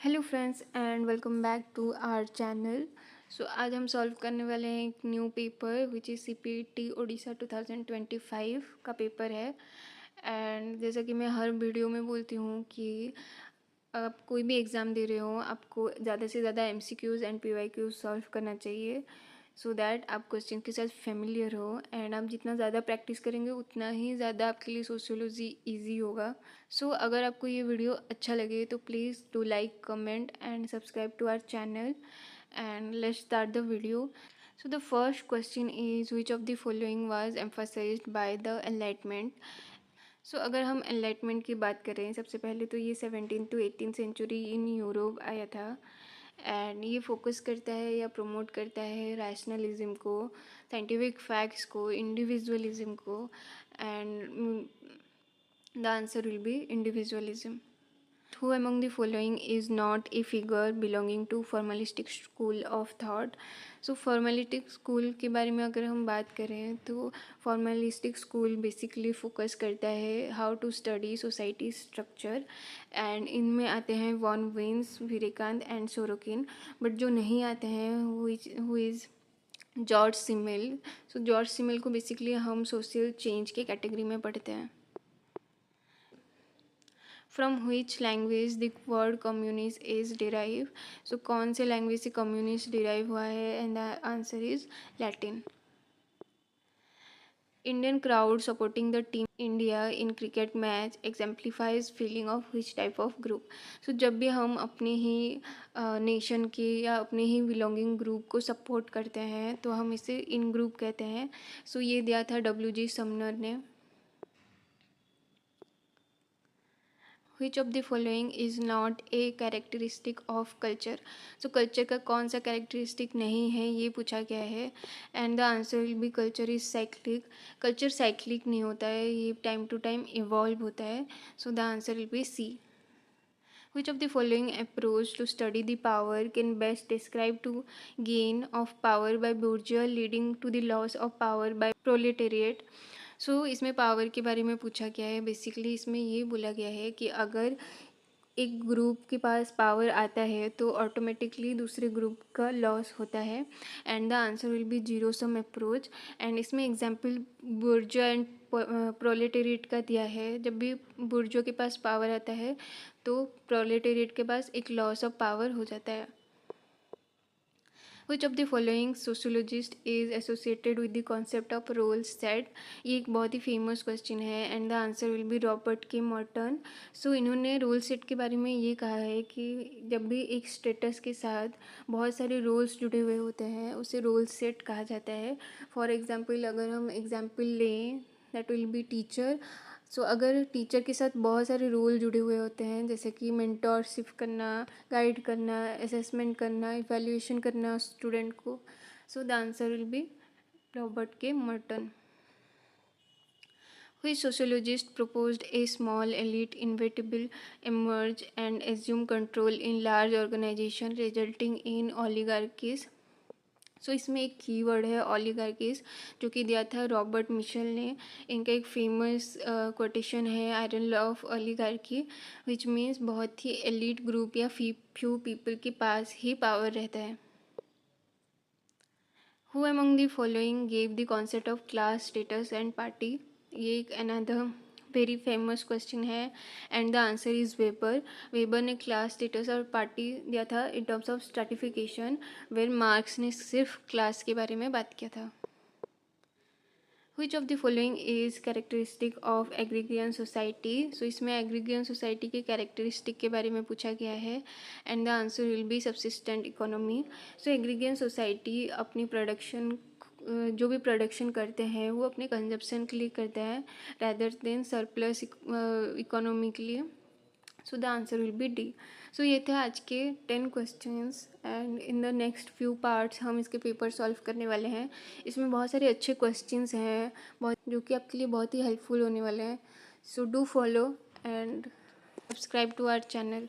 Hello friends and welcome back to our channel. So आज हम solve करने वाले हैं एक new paper which is CPT Odisha 2025 का पेपर है। एंड जैसा कि मैं हर वीडियो में बोलती हूँ कि आप कोई भी एग्ज़ाम दे रहे हो आपको ज़्यादा से ज़्यादा एमसीक्यूज़ एंड पीवाईक्यूज़ सॉल्व करना चाहिए सो दैट आप क्वेश्चन के साथ फेमिलियर हो। एंड आप जितना ज़्यादा प्रैक्टिस करेंगे उतना ही ज़्यादा आपके लिए सोशियोलॉजी ईजी होगा। सो अगर आपको ये वीडियो अच्छा लगे तो please do like comment and subscribe to our channel and let's start the video. So the first question is which of the following was emphasized by the enlightenment? सो अगर हम enlightenment की बात करें सबसे पहले तो ये 17 to 18 सेंचुरी इन यूरोप आया था। एंड ये फोकस करता है या प्रमोट करता है रैशनलिज्म को, साइंटिफिक फैक्ट्स को, इंडिविजुअलिज्म को। And the answer will B individualism. Who among the following is not a figure belonging to formalistic school of thought? So formalistic school के बारे में अगर हम बात करें तो formalistic school basically focus करता है how to study society structure and इनमें आते हैं von Wiese, Vivekananda and Sorokin. But जो नहीं आते हैं who is George Simmel. So George Simmel को बेसिकली हम सोशल चेंज के कैटेगरी में पढ़ते हैं। From which language the word communist is derive? So कौन से लैंग्वेज से कम्युनिस्ट डिराइव हुआ है? And the answer is Latin. Indian crowd supporting the team India in cricket match exemplifies feeling of which type of group? सो जब भी हम अपने ही nation के या अपने ही बिलोंगिंग ग्रुप को सपोर्ट करते हैं तो हम इसे इन ग्रुप कहते हैं। सो ये दिया था WG समनर ने। Which of the following is not a characteristic of culture? So culture का कौन सा characteristic नहीं है ये पूछा गया है। and the answer will be culture is cyclic. culture cyclic नहीं होता है, ये time to time evolve होता है। so the answer will be C. Which of the following approach to study the power can best describe to gain of power by bourgeois leading to the loss of power by proletariat? सो इसमें power के बारे में पूछा गया है। Basically इसमें ये बोला गया है कि अगर एक ग्रुप के पास पावर आता है तो ऑटोमेटिकली दूसरे ग्रुप का लॉस होता है। And the answer will B zero sum approach. And इसमें एग्जांपल बुर्जो एंड प्रोलेटेरिएट का दिया है। जब भी बुर्जो के पास पावर आता है तो प्रोलेटेरिएट के पास एक लॉस ऑफ पावर हो जाता है। Which of the following sociologist is associated with the concept of role set? ये एक बहुत ही फेमस क्वेश्चन है and the answer will B Robert के मॉर्टन। सो इन्होंने रोल सेट के बारे में ये कहा है कि जब भी एक स्टेटस के साथ बहुत सारे रोल्स जुड़े हुए होते हैं उसे रोल सेट कहा जाता है। फॉर एग्जाम्पल अगर हम एग्जाम्पल लें दैट विल बी टीचर। सो अगर टीचर के साथ बहुत सारे रोल जुड़े हुए होते हैं जैसे कि मेंटोरशिप करना, गाइड करना, असेसमेंट करना, इवैल्यूएशन करना स्टूडेंट को। सो the answer will B Robert के Merton. Which sociologist proposed a small elite inevitable emerge and assume control in large organization resulting in oligarchies? सो इसमें एक कीवर्ड है ओलिगार्कीज जो कि दिया था रॉबर्ट मिशेल ने। इनका एक फेमस कोटेशन है iron law of oligarchy which means बहुत ही एलीट ग्रुप या फ्यू पीपल के पास ही पावर रहता है। Who among the following gave the concept of class status and party? ये एक अनदर वेरी फेमस क्वेश्चन है and the answer is Weber. Weber ने क्लास स्टेटस और पार्टी दिया था in terms of stratification, where Marx ने सिर्फ class के बारे में बात किया था। Which of the following is characteristic of agrarian society? So इसमें एग्रीगियन सोसाइटी के कैरेक्टरिस्टिक के बारे में पूछा गया है and the answer will be subsistence economy. So agrarian society अपनी प्रोडक्शन जो भी प्रोडक्शन करते हैं वो अपने कंजप्शन के लिए करते हैं रैदर देन सरप्लस इकोनॉमी के लिए। So the answer will be D. So ये थे आज के 10 questions and in the next few parts हम इसके पेपर सॉल्व करने वाले हैं। इसमें बहुत सारे अच्छे क्वेश्चंस हैं बहुत जो कि आपके लिए बहुत ही हेल्पफुल होने वाले हैं। So do follow and subscribe to our channel.